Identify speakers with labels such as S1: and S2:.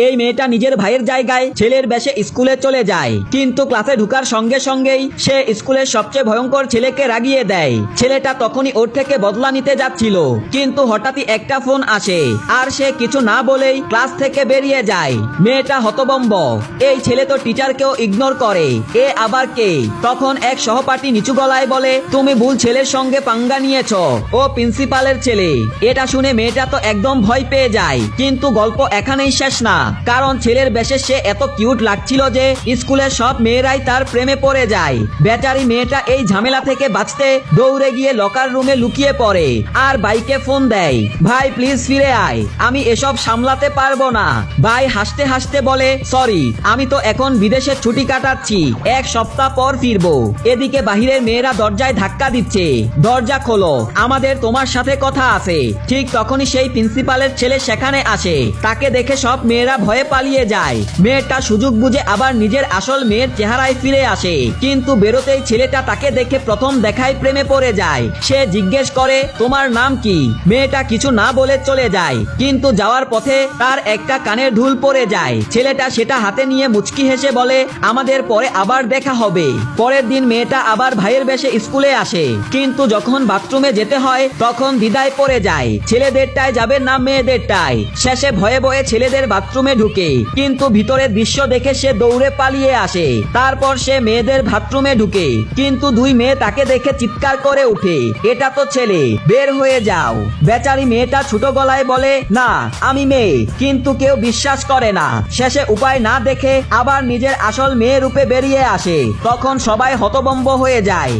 S1: এই মেয়েটা নিজের ভাইয়ের জায়গায় ছেলের বেশে স্কুলে চলে যায়, কিন্তু ক্লাসে ঢুকার সঙ্গে সঙ্গেই সে স্কুলের সবচেয়ে ভয়ঙ্কর ছেলেকে রাগিয়ে দেয়। ছেলেটা তখনই ওর থেকে বদলা নিতে যাচ্ছিল, কিন্তু হঠাৎই একটা ফোন আসে আর সে কিছু না বলেই ক্লাস থেকে বেরিয়ে যায়। মেয়েটা হতবম্ব, এই ছেলে তো টিচারকেও ইগনোর করে, এ আবার কে? তখন এক সহপাঠী নিচু গলায় বলে, তুমি ভুল ছেলের সঙ্গে পাঙ্গা নিয়েছো, ও প্রিন্সিপালের ছেলে। এটা শুনে মেয়েটা তো একদম ভয় পেয়ে যায়, কিন্তু গল্প এখানেই শেষ না, কারণ ছেলের বেশে সে এত কিউট লাগছিল যে স্কুলের সব মেয়েরাই তার প্রেমে পড়ে যায়। বেচারি মেয়েটা এই ঝামেলা থেকে বাঁচতে দৌড়ে গিয়ে লকার রুমে লুকিয়ে পড়ে আর ভাইকে ফোন দেয়, ভাই প্লিজ ফিরে আয়, আমি এসব সামলাতে পারবো না। ভাই হাসতে হাসতে বলে, সরি, আমি তো এখন বিদেশে ছুটি কাটাচ্ছি, এক সপ্তাহ পর ফিরবো। এদিকে বাহিরের মেয়েরা দরজায় ধাক্কা দিচ্ছে, দরজা খোলো, আমাদের তোমার সাথে কথা আছে। ঠিক তখনই সেই প্রিন্সিপালের ছেলে সেখানে আসে, তাকে দেখে সব মেয়েরা ভয়ে পালিয়ে যায়। মেয়েটা সুযোগ বুঝে আবার নিজের আসল মেয়ের চেহারায় ফিরে আসে, কিন্তু বেরোতেই ছেলেটা তাকে দেখে প্রথম দেখায় প্রেমে পড়ে যায়। সে জিজ্ঞেস করে, তোমার নাম কি? মেয়েটা কিছু না বলে চলে যায়, কিন্তু যাওয়ার পথে তার একটা কানের ঢুল পড়ে যায়। ছেলেটা সেটা হাতে নিয়ে মুচকি হেসে বলে, আমাদের পরে আবার দেখা হবে। পরের দিন মেয়েটা আবার ভাইয়ের বেশে স্কুলে আসে, কিন্তু যখন বাথরুমে যেতে হয় তখন দ্বিধায় পড়ে যায়, ছেলেদেরটায় যাবে না মেয়েদেরটায়। শেষে ভয়ে ভয়ে ছেলেদের বাথরুমে ঢুকে, কিন্তু ভিতরের দৃশ্য দেখে সে দৌড়ে পালিয়ে আসে। তারপর সে মেয়েদের বাথরুমে ঢুকে, কিন্তু দুই মেয়ে তাকে দেখে চিৎকার করে উঠে, এটা তো ছেলে, বের হয়ে যাও। বেচারি মেয়েটা ছোট গলায় বলে, না আমি মেয়ে, কিন্তু কেউ বিশ্বাস করে না। শেষে উপায় না দেখে আবার নিজের আসল মেয়ে রূপে বেরিয়ে আসে, তখন সবাই হতভম্ব হয়ে যায়।